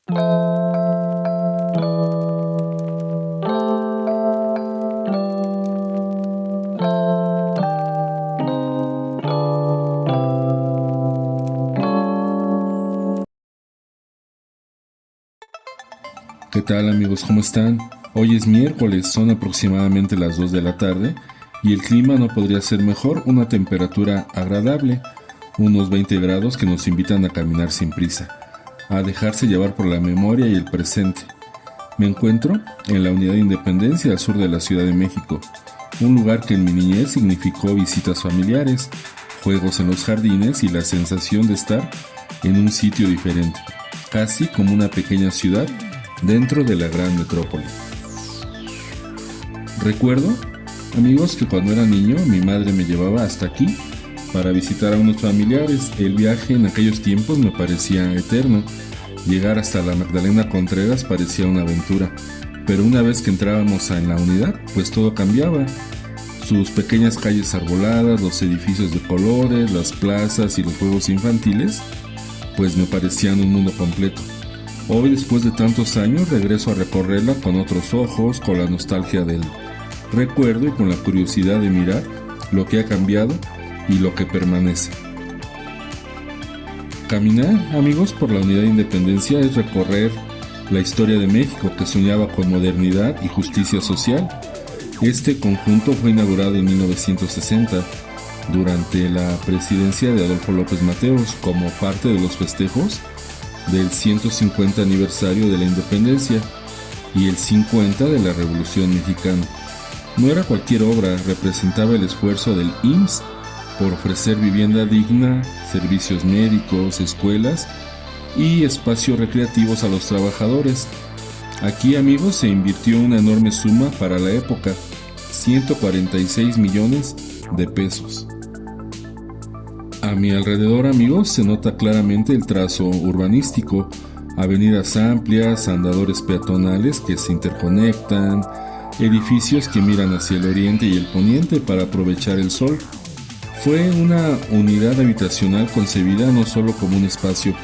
¿Qué tal amigos? ¿Cómo están? Hoy es miércoles, son aproximadamente las 2 de la tarde y el clima no podría ser mejor, una temperatura agradable, unos 20 grados que nos invitan a caminar sin prisa, a dejarse llevar por la memoria y el presente. Me encuentro en la Unidad de Independencia al sur de la Ciudad de México, un lugar que en mi niñez significó visitas familiares, juegos en los jardines y la sensación de estar en un sitio diferente, casi como una pequeña ciudad dentro de la gran metrópoli. Recuerdo, amigos, que cuando era niño mi madre me llevaba hasta aquí para visitar a unos familiares. El viaje en aquellos tiempos me parecía eterno. Llegar hasta la Magdalena Contreras parecía una aventura, pero una vez que entrábamos en la unidad, pues todo cambiaba. Sus pequeñas calles arboladas, los edificios de colores, las plazas y los juegos infantiles, pues me parecían un mundo completo. Hoy, después de tantos años, regreso a recorrerla con otros ojos, con la nostalgia del recuerdo y con la curiosidad de mirar lo que ha cambiado y lo que permanece. Caminar, amigos, por la Unidad de Independencia es recorrer la historia de México, que soñaba con modernidad y justicia social. Este conjunto fue inaugurado en 1960 durante la presidencia de Adolfo López Mateos como parte de los festejos del 150 aniversario de la independencia y el 50 de la Revolución Mexicana. No era cualquier obra, representaba el esfuerzo del IMSS por ofrecer vivienda digna, servicios médicos, escuelas y espacios recreativos a los trabajadores. Aquí, amigos, se invirtió una enorme suma para la época, 146 millones de pesos. A mi alrededor, amigos, se nota claramente el trazo urbanístico, avenidas amplias, andadores peatonales que se interconectan, edificios que miran hacia el oriente y el poniente para aprovechar el sol. Fue una unidad habitacional concebida no solo como un espacio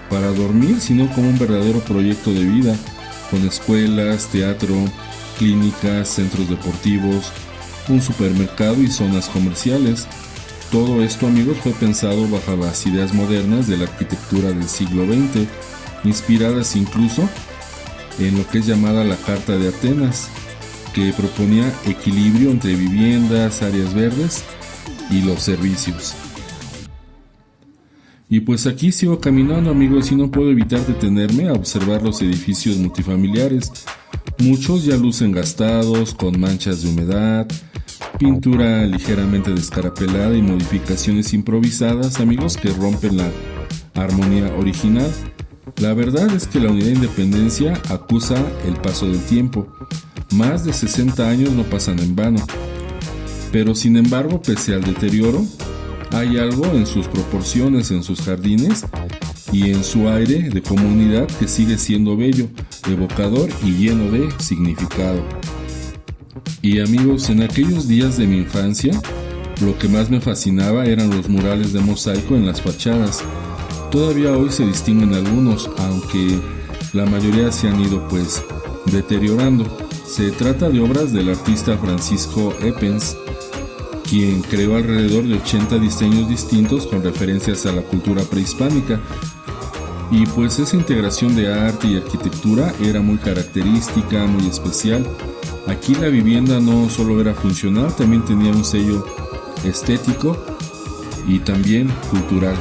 para dormir, sino como un verdadero proyecto de vida, con escuelas, teatro, clínicas, centros deportivos, un supermercado y zonas comerciales. Todo esto, amigos, fue pensado bajo las ideas modernas de la arquitectura del siglo XX, inspiradas incluso en lo que es llamada la Carta de Atenas, que proponía equilibrio entre viviendas, áreas verdes y los servicios. Y pues aquí sigo caminando, amigos, y no puedo evitar detenerme a observar los edificios multifamiliares. Muchos ya lucen gastados, con manchas de humedad, pintura ligeramente descarapelada y modificaciones improvisadas, amigos, que rompen la armonía original. La verdad es que la Unidad de Independencia acusa el paso del tiempo. Más de 60 años no pasan en vano. Pero sin embargo, pese al deterioro, hay algo en sus proporciones, en sus jardines y en su aire de comunidad que sigue siendo bello, evocador y lleno de significado. Y amigos, en aquellos días de mi infancia, lo que más me fascinaba eran los murales de mosaico en las fachadas. Todavía hoy se distinguen algunos, aunque la mayoría se han ido pues deteriorando. Se trata de obras del artista Francisco Eppens, quien creó alrededor de 80 diseños distintos con referencias a la cultura prehispánica. Y pues esa integración de arte y arquitectura era muy característica, muy especial. Aquí la vivienda no solo era funcional, también tenía un sello estético y también cultural.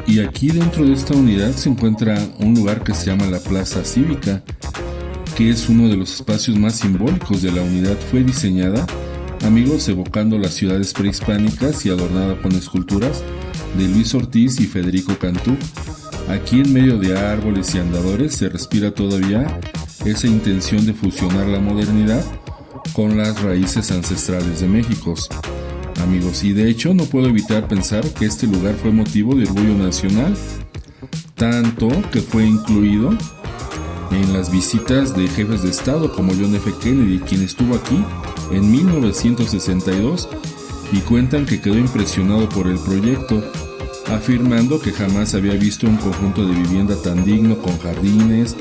Y aquí dentro de esta unidad se encuentra un lugar que se llama la Plaza Cívica, que es uno de los espacios más simbólicos de la unidad. Fue diseñada, amigos, evocando las ciudades prehispánicas y adornada con esculturas de Luis Ortiz y Federico Cantú. Aquí, en medio de árboles y andadores, se respira todavía esa intención de fusionar la modernidad con las raíces ancestrales de México, amigos. Y de hecho no puedo evitar pensar que este lugar fue motivo de orgullo nacional, tanto que fue incluido en las visitas de jefes de estado como John F. Kennedy, quien estuvo aquí en 1962 y cuentan que quedó impresionado por el proyecto. afirmando que jamás había visto un conjunto de vivienda tan digno con jardines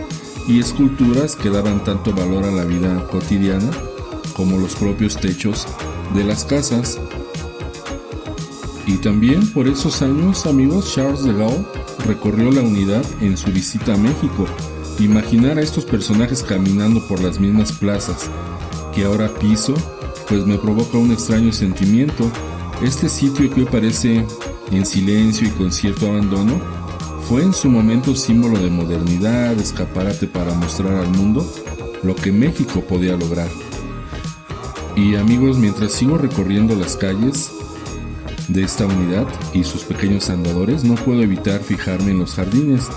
y esculturas que daban tanto valor a la vida cotidiana como los propios techos de las casas. Y también por esos años, amigos, Charles de Gaulle recorrió la unidad en su visita a México. Imaginar a estos personajes caminando por las mismas plazas que ahora piso, pues me provoca un extraño sentimiento. Este sitio que hoy parece en silencio y con cierto abandono, fue en su momento símbolo de modernidad, escaparate para mostrar al mundo lo que México podía lograr. Y amigos, mientras sigo recorriendo las calles de esta unidad y sus pequeños andadores, no puedo evitar fijarme en los jardines.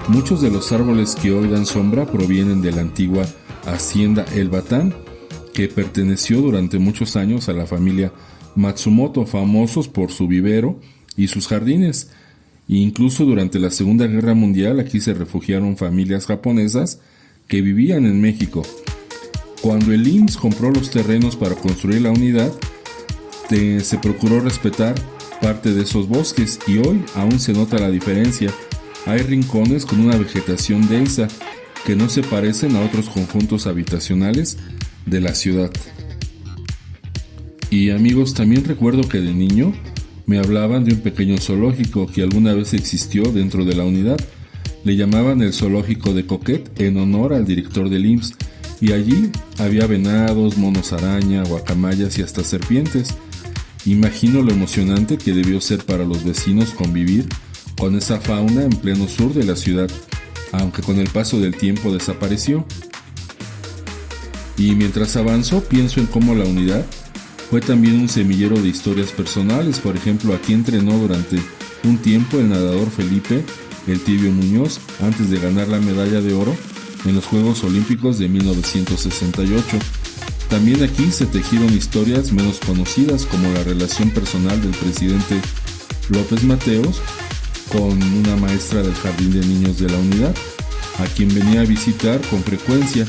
Muchos de los árboles que hoy dan sombra provienen de la antigua hacienda El Batán, que perteneció durante muchos años a la familia Matsumoto, famosos por su vivero y sus jardines. Incluso durante la Segunda Guerra Mundial aquí se refugiaron familias japonesas que vivían en México. Cuando el IMSS compró los terrenos para construir la unidad, se procuró respetar parte de esos bosques y hoy aún se nota la diferencia. Hay rincones con una vegetación densa que no se parecen a otros conjuntos habitacionales de la ciudad. Y amigos, también recuerdo que de niño me hablaban de un pequeño zoológico que alguna vez existió dentro de la unidad. Le llamaban el zoológico de Coquet en honor al director del IMSS, y allí había venados, monos araña, guacamayas y hasta serpientes. Imagino lo emocionante que debió ser para los vecinos convivir con esa fauna en pleno sur de la ciudad, aunque con el paso del tiempo desapareció. Y mientras avanzo, pienso en cómo la unidad fue también un semillero de historias personales. Por ejemplo, aquí entrenó durante un tiempo el nadador Felipe El Tibio Muñoz antes de ganar la medalla de oro en los Juegos Olímpicos de 1968. También aquí se tejieron historias menos conocidas, como la relación personal del presidente López Mateos con una maestra del jardín de niños de la unidad, a quien venía a visitar con frecuencia.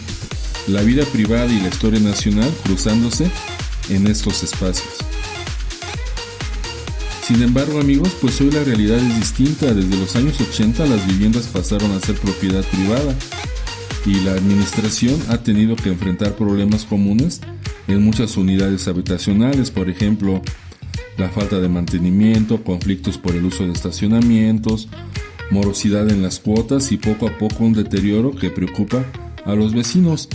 La vida privada y la historia nacional cruzándose en estos espacios. Sin embargo, amigos, pues hoy la realidad es distinta. Desde los años 80 las viviendas pasaron a ser propiedad privada y la administración ha tenido que enfrentar problemas comunes en muchas unidades habitacionales. Por ejemplo, la falta de mantenimiento, conflictos por el uso de estacionamientos, morosidad en las cuotas y poco a poco un deterioro que preocupa a los vecinos.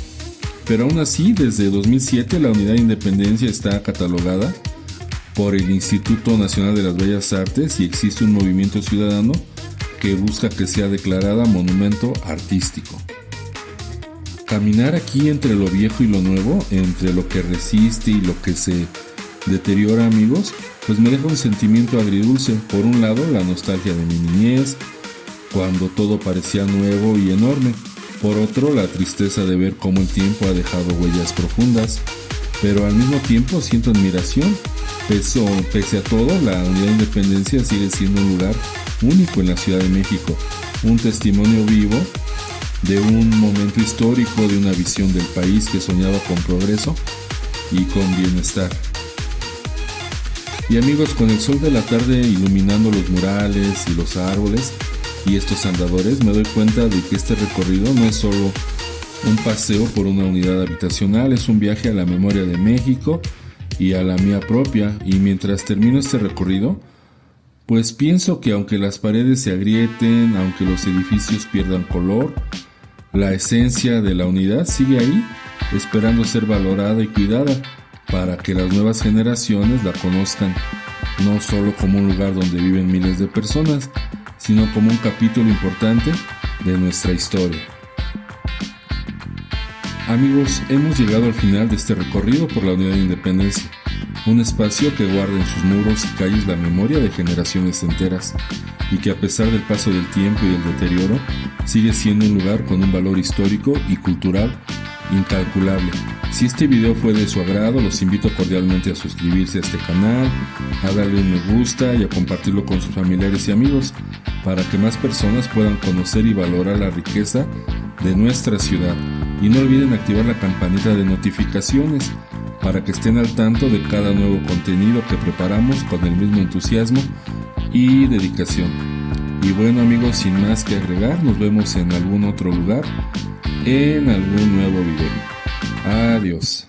Pero aún así, desde 2007 la Unidad Independencia está catalogada por el Instituto Nacional de las Bellas Artes y existe un movimiento ciudadano que busca que sea declarada monumento artístico. Caminar aquí entre lo viejo y lo nuevo, entre lo que resiste y lo que se deteriora, amigos, pues me deja un sentimiento agridulce. Por un lado, la nostalgia de mi niñez, cuando todo parecía nuevo y enorme. Por otro, la tristeza de ver cómo el tiempo ha dejado huellas profundas. Pero al mismo tiempo siento admiración. Pese a todo, la Unidad Independencia sigue siendo un lugar único en la Ciudad de México. Un testimonio vivo de un momento histórico, de una visión del país que soñaba con progreso y con bienestar. Y amigos, con el sol de la tarde iluminando los murales y los árboles y estos andadores, me doy cuenta de que este recorrido no es solo un paseo por una unidad habitacional, es un viaje a la memoria de México y a la mía propia. Y mientras termino este recorrido, pues pienso que aunque las paredes se agrieten, aunque los edificios pierdan color, la esencia de la unidad sigue ahí, esperando ser valorada y cuidada para que las nuevas generaciones la conozcan, no solo como un lugar donde viven miles de personas, sino como un capítulo importante de nuestra historia. Amigos, hemos llegado al final de este recorrido por la Unidad de Independencia, un espacio que guarda en sus muros y calles la memoria de generaciones enteras y que a pesar del paso del tiempo y del deterioro, sigue siendo un lugar con un valor histórico y cultural incalculable. Si este video fue de su agrado, los invito cordialmente a suscribirse a este canal, a darle un me gusta y a compartirlo con sus familiares y amigos para que más personas puedan conocer y valorar la riqueza de nuestra ciudad. Y no olviden activar la campanita de notificaciones para que estén al tanto de cada nuevo contenido que preparamos con el mismo entusiasmo y dedicación. Y bueno amigos, sin más que agregar, nos vemos en algún otro lugar, en algún nuevo video. Adiós.